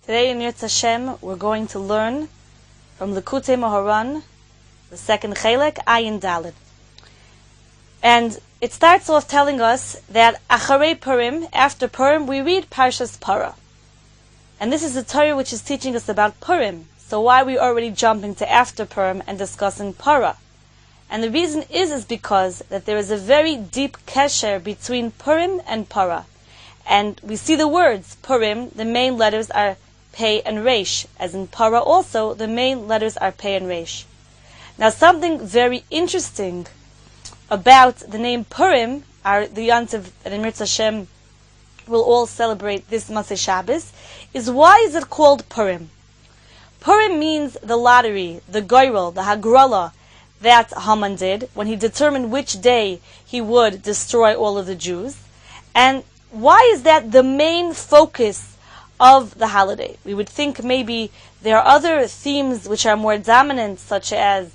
Today in Yirtz Hashem, we're going to learn from Likutei Moharan, the second Chelek, Ayin Daled. And it starts off telling us that Acharei Purim, after Purim, we read Parshas Para. And this is the Torah which is teaching us about Purim. So why are we already jumping to after Purim and discussing Para? And the reason is because that there is a very deep kesher between Purim and Para. And we see the words Purim, the main letters are Pei and Resh. As in Para also, the main letters are Pei and Resh. Now something very interesting about the name Purim, the Yontiv and in Yirtz Hashem will all celebrate this Motzei Shabbos, is why is it called Purim? Purim means the lottery, the goyrel, the hagrala that Haman did when he determined which day he would destroy all of the Jews. And why is that the main focus of the holiday? We would think maybe there are other themes which are more dominant, such as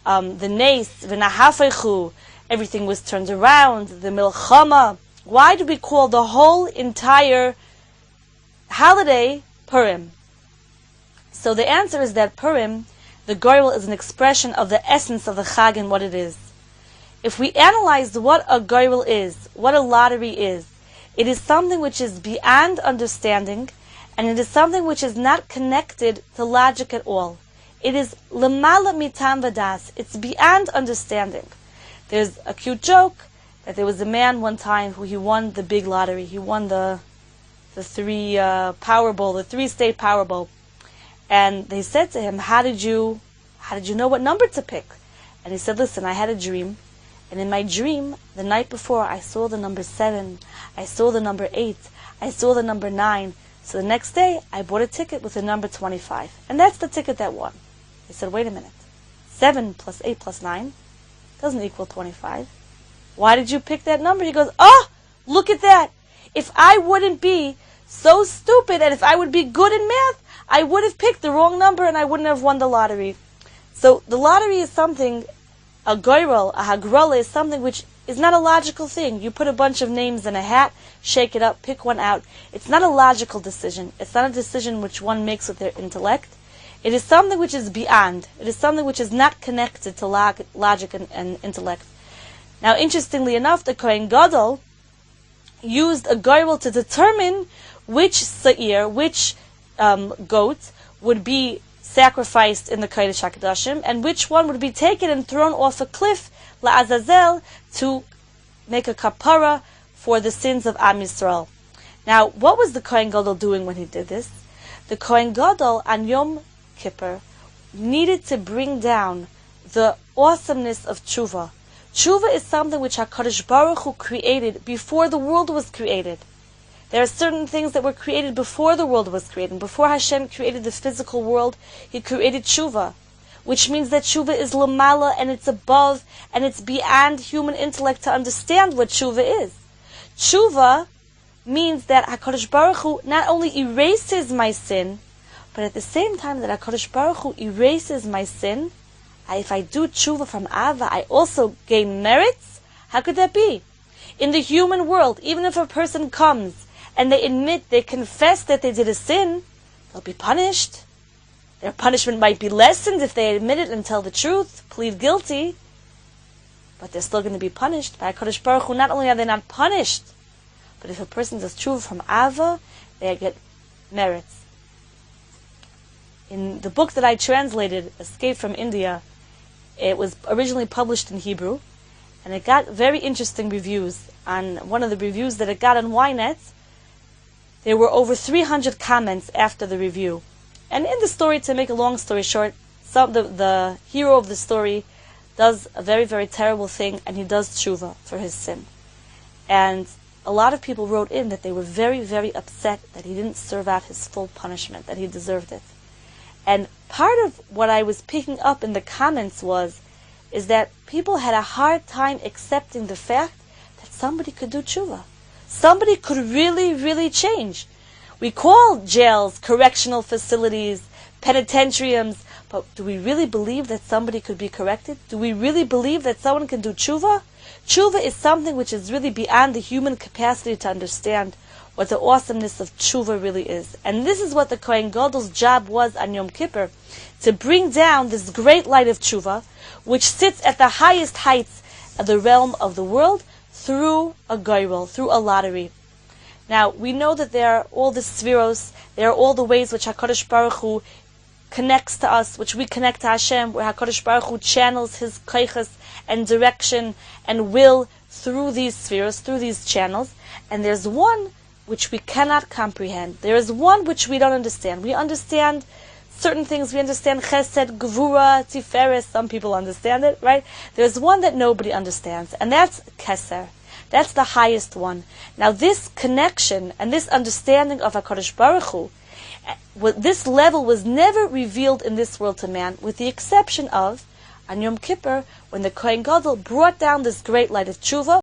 the Nes, V'nahafechu, everything was turned around, the Milchama. Why do we call the whole entire holiday Purim? So the answer is that Purim, the goyrel, is an expression of the essence of the Chag and what it is. If we analyze what a goyrel is, what a lottery is, it is something which is beyond understanding, and it is something which is not connected to logic at all. It is lemala mitam vadas. It's beyond understanding. There's a cute joke that there was a man one time who he won the big lottery. He won the three Powerball, the 3-state Powerball, and they said to him, "How did you know what number to pick?" And he said, "Listen, I had a dream, and in my dream, the night before, I saw the number 7, I saw the number 8, I saw the number 9. So the next day, I bought a ticket with the number 25. And that's the ticket that won." He said, "Wait a minute. 7 plus 8 plus 9 doesn't equal 25. Why did you pick that number?" He goes, "Oh, look at that. If I wouldn't be so stupid and if I would be good in math, I would have picked the wrong number and I wouldn't have won the lottery." So the lottery is something, a goyrel, a hagrala is something which is not a logical thing. You put a bunch of names in a hat, shake it up, pick one out. It's not a logical decision. It's not a decision which one makes with their intellect. It is something which is beyond. It is something which is not connected to logic and intellect. Now, interestingly enough, the Kohen Gadol used a goyrel to determine which seir, which goat would be sacrificed in the Kodesh HaKadoshim, and which one would be taken and thrown off a cliff, La'azazel, to make a kapara for the sins of Am Yisrael. Now, what was the Kohen Gadol doing when he did this? The Kohen Gadol on Yom Kippur needed to bring down the awesomeness of tshuva. Tshuva is something which HaKadosh Baruch Hu created before the world was created. There are certain things that were created before the world was created. Before Hashem created the physical world, He created tshuva, which means that tshuva is lamala, and it's above, and it's beyond human intellect to understand what tshuva is. Tshuva means that HaKadosh Baruch Hu not only erases my sin, but at the same time that HaKadosh Baruch Hu erases my sin, if I do tshuva from Ava, I also gain merits. How could that be? In the human world, even if a person comes and they admit, they confess that they did a sin, they'll be punished. Their punishment might be lessened if they admit it and tell the truth, plead guilty, but they're still going to be punished. By HaKadosh Baruch Hu, not only are they not punished, but if a person does tshuva from Ava, they get merits. In the book that I translated, Escape from India, it was originally published in Hebrew, and it got very interesting reviews. On one of the reviews that it got on Ynet, there were over 300 comments after the review. And in the story, to make a long story short, the hero of the story does a very, very terrible thing, and he does tshuva for his sin. And a lot of people wrote in that they were very, very upset that he didn't serve out his full punishment, that he deserved it. And part of what I was picking up in the comments is that people had a hard time accepting the fact that somebody could do tshuva. Somebody could really, really change. We call jails correctional facilities, penitentiariums, but do we really believe that somebody could be corrected? Do we really believe that someone can do tshuva? Tshuva is something which is really beyond the human capacity to understand. what the awesomeness of tshuva really is. And this is what the Kohen Gadol's job was on Yom Kippur, to bring down this great light of tshuva, which sits at the highest heights of the realm of the world, through a goyrel, through a lottery. Now, we know that there are all the sfiros, there are all the ways which HaKadosh Baruch Hu connects to us, which we connect to Hashem, where HaKadosh Baruch Hu channels His koiches and direction and will through these spheres, through these channels. And there's one which we cannot comprehend. There is one which we don't understand. We understand certain things. We understand Chesed, Gvura, Tiferet. Some people understand it, right? There's one that nobody understands, and that's Keser. That's the highest one. Now, this connection and this understanding of HaKadosh Baruch Hu, this level was never revealed in this world to man, with the exception of on Yom Kippur, when the Kohen Gadol brought down this great light of tshuva,